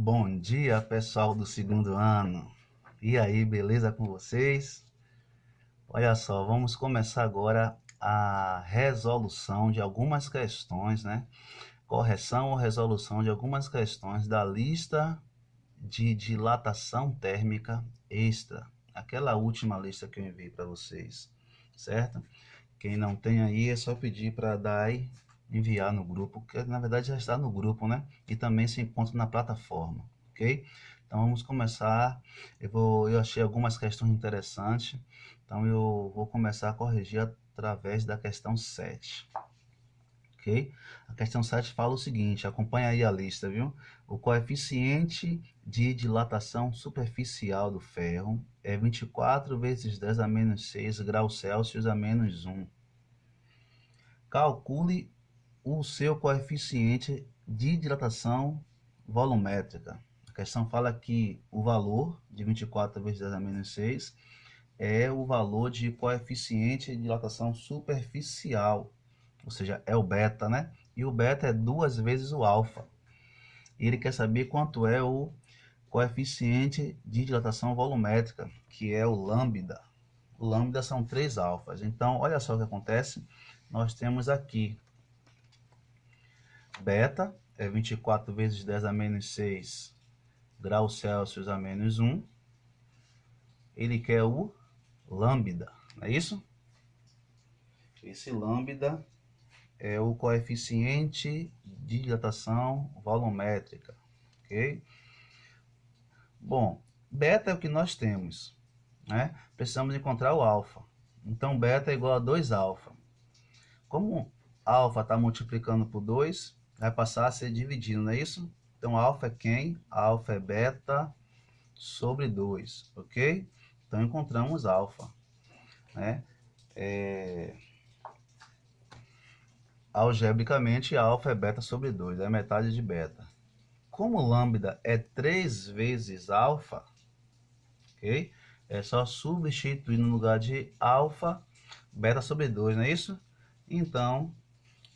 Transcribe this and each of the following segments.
Bom dia, pessoal do segundo ano. E aí, beleza com vocês? Olha só, vamos começar agora a resolução de algumas questões, né? Correção ou resolução de algumas questões da lista de dilatação térmica extra. Aquela última lista que eu enviei para vocês, certo? Quem não tem aí é só pedir para dar e enviar no grupo, que na verdade já está no grupo, né? E também se encontra na plataforma, ok? Então vamos começar. Eu achei algumas questões interessantes, então eu vou começar a corrigir através da questão 7. Ok? A questão 7 fala o seguinte, acompanha aí a lista, viu? O coeficiente de dilatação superficial do ferro é 24 vezes 10 a menos 6 graus Celsius a menos 1. Calcule o seu coeficiente de dilatação volumétrica. A questão fala que o valor de 24 vezes 10 a menos 6 é o valor de coeficiente de dilatação superficial, ou seja, é o beta, né? E o beta é 2 vezes o alfa. E ele quer saber quanto é o coeficiente de dilatação volumétrica, que é o lambda. O lambda são 3 alfas. Então, olha só o que acontece. Nós temos aqui beta é 24 vezes 10 a menos 6 graus Celsius a menos 1. Ele quer o lambda, não é isso? Esse lambda é o coeficiente de dilatação volumétrica, ok? Bom, beta é o que nós temos, né? Precisamos encontrar o alfa. Então, beta é igual a 2 alfa. Como alfa está multiplicando por 2, vai passar a ser dividido, não é isso? Então, alfa é quem? Alfa é beta sobre 2, ok? Então, encontramos alfa, né? Algebricamente, alfa é beta sobre 2, é metade de beta. Como lambda é 3 vezes alfa, ok? É só substituir no lugar de alfa, beta sobre 2, não é isso? Então,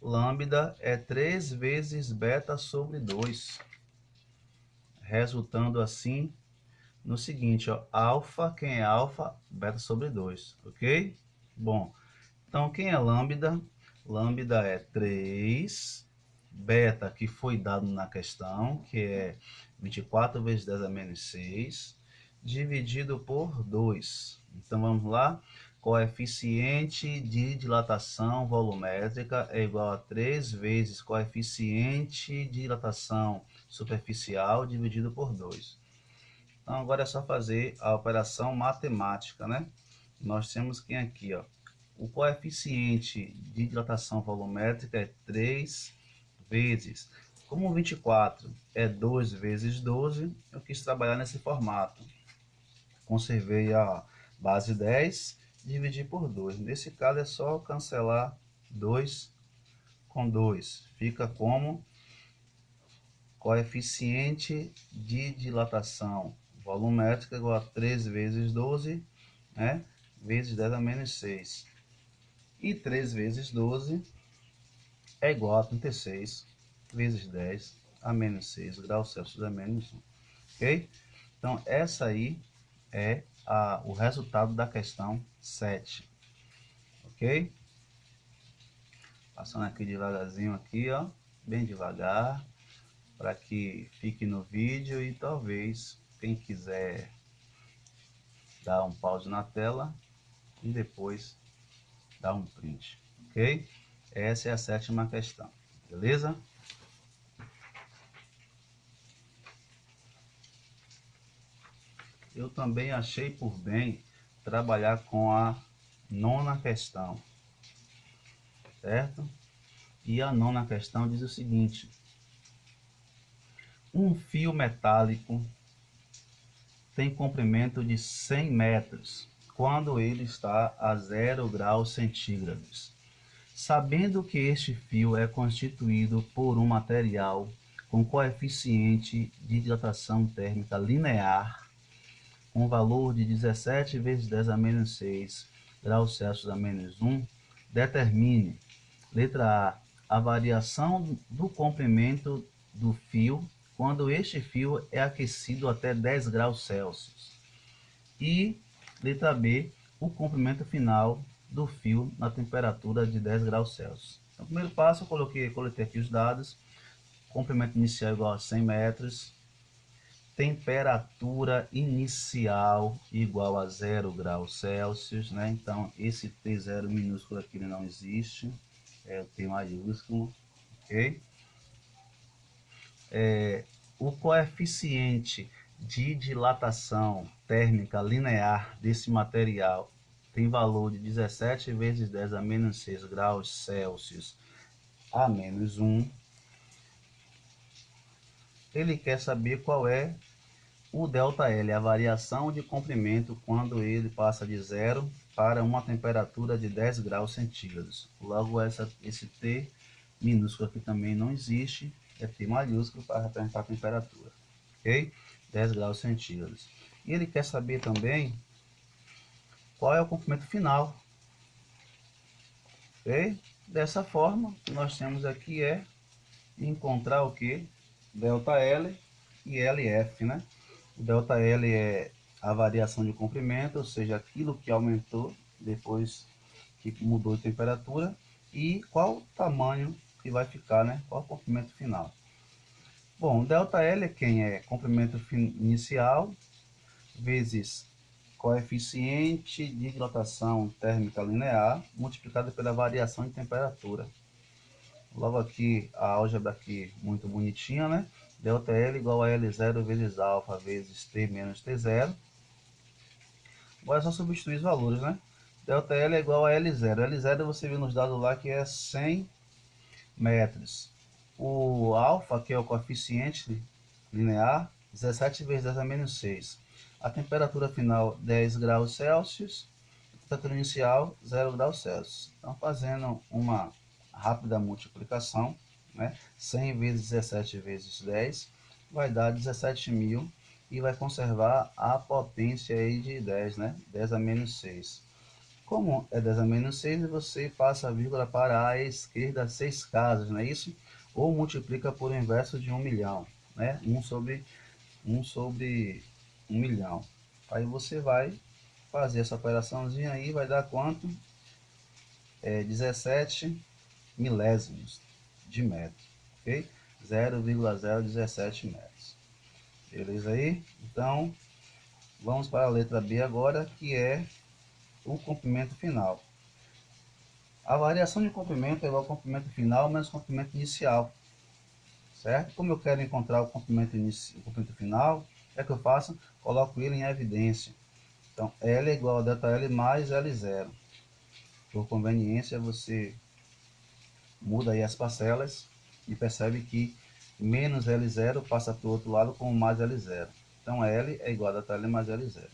lambda é 3 vezes beta sobre 2, resultando assim no seguinte, ó, alfa, quem é alfa? Beta sobre 2, ok? Bom, então quem é lambda? Lambda é 3, beta que foi dado na questão, que é 24 vezes 10 a menos 6, dividido por 2. Então vamos lá, coeficiente de dilatação volumétrica é igual a 3 vezes coeficiente de dilatação superficial dividido por 2. Então agora é só fazer a operação matemática, né? Nós temos quem aqui, ó, o coeficiente de dilatação volumétrica é 3 vezes. Como 24 é 2 vezes 12, eu quis trabalhar nesse formato. Conservei a base 10, dividir por 2. Nesse caso é só cancelar 2 com 2. Fica como coeficiente de dilatação volumétrica igual a 3 vezes 12, né? Vezes 10 a menos 6. E 3 vezes 12 é igual a 36 vezes 10 a menos 6 graus Celsius a menos 1. Ok? Então, essa aí é o resultado da questão 7. Ok? Passando aqui devagarzinho aqui, ó, bem devagar, para que fique no vídeo e talvez quem quiser dar um pause na tela e depois dar um print, ok? Essa é a 7ª questão, beleza? Eu também achei por bem trabalhar com a 9ª questão, certo? E a 9ª questão diz o seguinte: um fio metálico tem comprimento de 100 metros quando ele está a 0 graus centígrados. Sabendo que este fio é constituído por um material com coeficiente de dilatação térmica linear, com valor de 17 vezes 10 a menos 6 graus Celsius a menos 1, determine, letra A, a variação do comprimento do fio quando este fio é aquecido até 10 graus Celsius. E letra B, o comprimento final do fio na temperatura de 10 graus Celsius. Então, primeiro passo, eu coletei aqui os dados. Comprimento inicial igual a 100 metros. Temperatura inicial igual a 0 graus Celsius, né? Então, esse T0 minúsculo aqui não existe. É o T maiúsculo, ok? O coeficiente de dilatação térmica linear desse material tem valor de 17 vezes 10 a menos 6 graus Celsius a menos 1. Ele quer saber qual é o ΔL, a variação de comprimento quando ele passa de 0 para uma temperatura de 10 graus centígrados. Logo, esse T minúsculo aqui também não existe, é T maiúsculo para representar a temperatura, ok? 10 graus centígrados. E ele quer saber também qual é o comprimento final, ok? Dessa forma, o que nós temos aqui é encontrar o que? ΔL e LF, né? O ΔL é a variação de comprimento, ou seja, aquilo que aumentou depois que mudou de temperatura, e qual o tamanho que vai ficar, né? Qual o comprimento final. Bom, ΔL é quem? É comprimento inicial vezes coeficiente de dilatação térmica linear multiplicado pela variação de temperatura. Logo aqui, a álgebra aqui muito bonitinha, né? ΔL igual a L0 vezes alfa vezes T menos T0. Agora é só substituir os valores, né? ΔL é igual a L0. L0 você viu nos dados lá que é 100 metros. O alfa, que é o coeficiente linear, 17 vezes 10 a menos 6. A temperatura final, 10 graus Celsius. A temperatura inicial, 0 graus Celsius. Então, fazendo uma rápida multiplicação, né? 100 vezes 17 vezes 10 vai dar 17.000 e vai conservar a potência aí de 10, né? 10 a menos 6. Como é 10 a menos 6, você passa a vírgula para a esquerda 6 casas, não é isso? Ou multiplica por inverso de 1 milhão, né? 1 sobre 1 milhão. Aí você vai fazer essa operaçãozinha aí, vai dar quanto? 17 milésimos de metro, ok? 0,017 metros. Beleza aí? Então, vamos para a letra B agora, que é o comprimento final. A variação de comprimento é igual ao comprimento final menos o comprimento inicial, certo? Como eu quero encontrar o comprimento final, é que eu faço? Coloco ele em evidência. Então, L é igual a ΔL mais L0. Por conveniência, você muda aí as parcelas e percebe que menos L0 passa para o outro lado como mais L0. Então, L é igual a ΔL mais L0.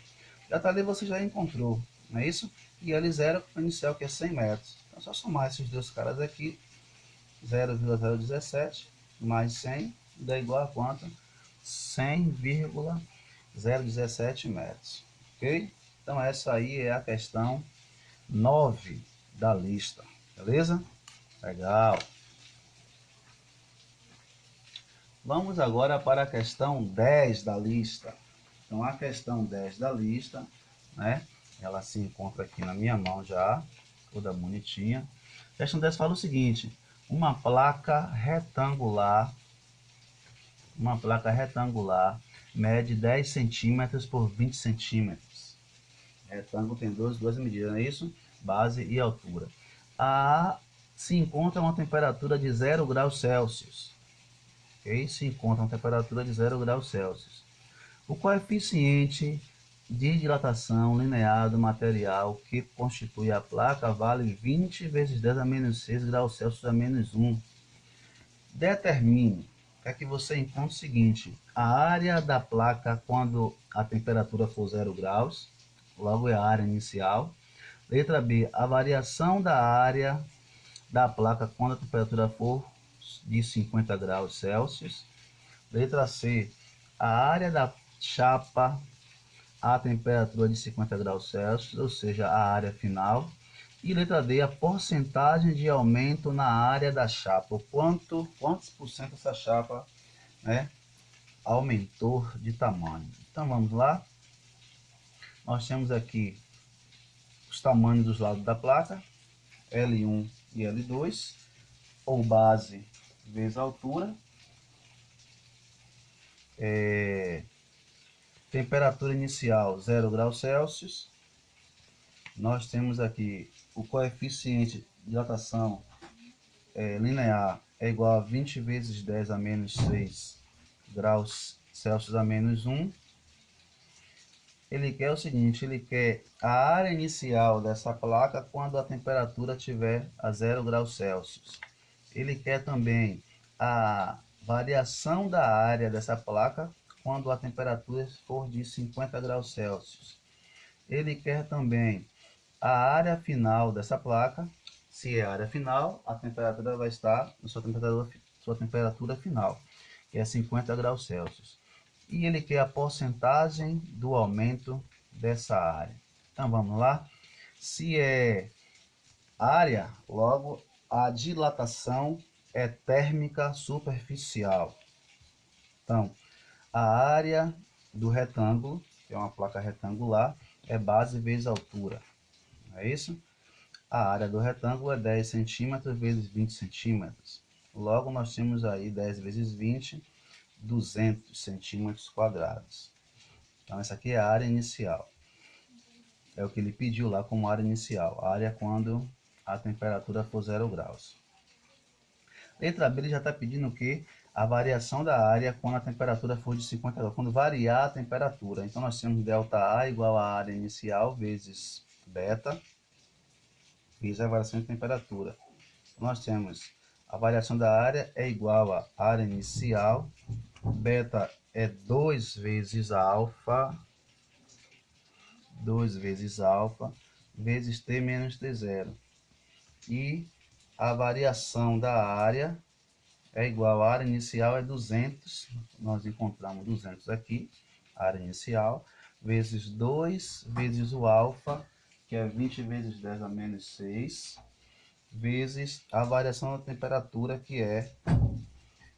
ΔL você já encontrou, não é isso? E L0 é o inicial, que é 100 metros. Então, é só somar esses dois caras aqui. 0,017 mais 100 dá igual a quanto? 100,017 metros. Ok? Então, essa aí é a questão 9 da lista. Beleza? Legal. Vamos agora para a questão 10 da lista. Então, a questão 10 da lista, né? Ela se encontra aqui na minha mão já, toda bonitinha. A questão 10 fala o seguinte: uma placa retangular mede 10 centímetros por 20 centímetros. Retângulo tem duas medidas, não é isso? Base e altura. Se encontra uma temperatura de 0 graus Celsius. Okay? Se encontra uma temperatura de 0 graus Celsius. O coeficiente de dilatação linear do material que constitui a placa vale 20 vezes 10 a menos 6 graus Celsius a menos 1. Determine, quer que você encontre o seguinte: a área da placa quando a temperatura for 0 graus, logo é a área inicial. Letra B, a variação da área da placa quando a temperatura for de 50 graus Celsius. Letra C, a área da chapa a temperatura de 50 graus Celsius, ou seja, a área final. E letra D, a porcentagem de aumento na área da chapa. Quantos por cento essa chapa, né, aumentou de tamanho. Então vamos lá. Nós temos aqui os tamanhos dos lados da placa, L1 e L2, ou base vezes altura. Temperatura inicial 0 graus Celsius. Nós temos aqui o coeficiente de dilatação linear é igual a 20 vezes 10 a menos 6 graus Celsius a menos 1. Ele quer o seguinte, ele quer a área inicial dessa placa quando a temperatura estiver a 0 graus Celsius. Ele quer também a variação da área dessa placa quando a temperatura for de 50 graus Celsius. Ele quer também a área final dessa placa. Se é a área final, a temperatura vai estar na sua temperatura final, que é 50 graus Celsius. E ele quer a porcentagem do aumento dessa área. Então vamos lá. Se é área, logo a dilatação é térmica superficial. Então, a área do retângulo, que é uma placa retangular, é base vezes altura. Não é isso? A área do retângulo é 10 centímetros vezes 20 centímetros. Logo, nós temos aí 10 vezes 20, 200 centímetros quadrados. Então, essa aqui é a área inicial. É o que ele pediu lá como área inicial. A área quando a temperatura for 0 graus. Letra B, ele já está pedindo o quê? A variação da área quando a temperatura for de 50 graus. Quando variar a temperatura. Então, nós temos ΔA igual a área inicial vezes beta, vezes a variação de temperatura. Nós temos a variação da área é igual a área inicial, beta é 2 vezes alfa, 2 vezes alfa, vezes T menos T0. E a variação da área é igual a área inicial é 200, nós encontramos 200 aqui, área inicial, vezes 2 vezes o alfa, que é 20 vezes 10 a menos 6, vezes a variação da temperatura, que é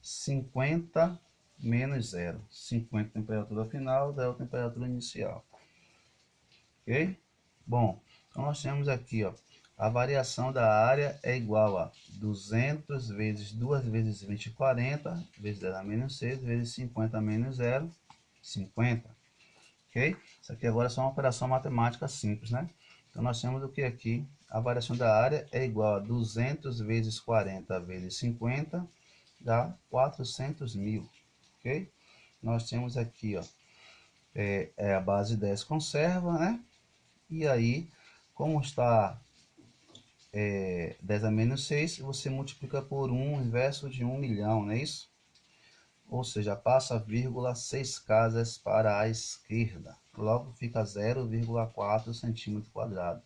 50 menos 0. 50 temperatura final, 0 temperatura inicial. Ok? Bom, então nós temos aqui, ó, a variação da área é igual a 200 vezes 2 vezes 20, 40, vezes 10 a menos 6, vezes 50 menos 0, 50. Ok? Isso aqui agora é só uma operação matemática simples, né? Então, nós temos o que aqui? A variação da área é igual a 200 vezes 40 vezes 50, dá 400 mil, ok? Nós temos aqui, ó, a base 10 conserva, né? E aí, como está 10 a menos 6, você multiplica por 1 inverso de 1 milhão, não é isso? Ou seja, passa a vírgula 6 casas para a esquerda. Logo fica 0,4 centímetro quadrado,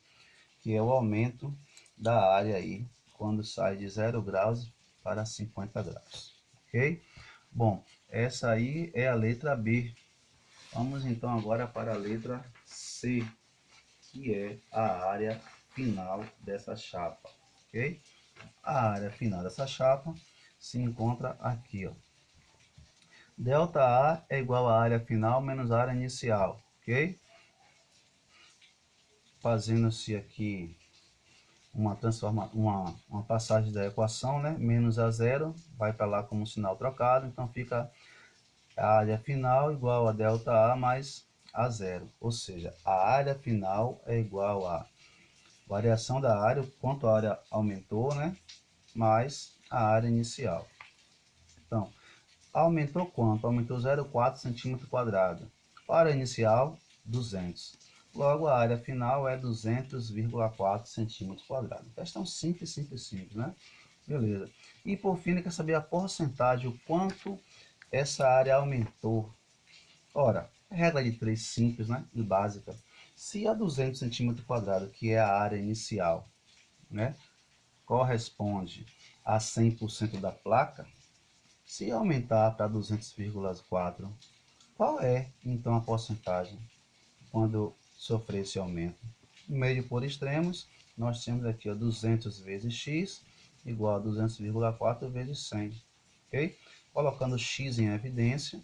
que é o aumento da área aí, quando sai de 0 graus para 50 graus. Ok? Bom, essa aí é a letra B. Vamos então agora para a letra C, que é a área final dessa chapa. Ok? A área final dessa chapa se encontra aqui, ó. ΔA é igual à área final menos a área inicial, ok? Fazendo-se aqui uma passagem da equação, né? Menos a zero, vai para lá como sinal trocado, então fica a área final igual a ΔA mais a zero, ou seja, a área final é igual a variação da área, o quanto a área aumentou, né? Mais a área inicial. Então, aumentou quanto? Aumentou 0,4 centímetro quadrado. A área inicial, 200. Logo, a área final é 200,4 centímetros quadrados. Questão simples, simples, simples, né? Beleza. E por fim, ele quer saber a porcentagem, o quanto essa área aumentou. Ora, regra de 3 simples, né? E básica. Se a 200 centímetros quadrados, que é a área inicial, né? Corresponde a 100% da placa, se aumentar para 200,4, qual é então a porcentagem quando sofrer esse aumento? Médio por extremos, nós temos aqui, ó, 200 vezes x igual a 200,4 vezes 100, ok? Colocando x em evidência,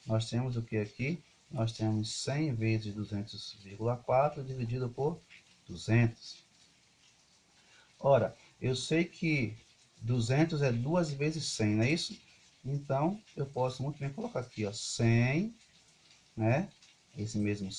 nós temos o que aqui? Nós temos 100 vezes 200,4 dividido por 200. Ora, eu sei que 200 é 2 vezes 100, não é isso? Então, eu posso muito bem colocar aqui, ó, 100, né? Esse mesmo 100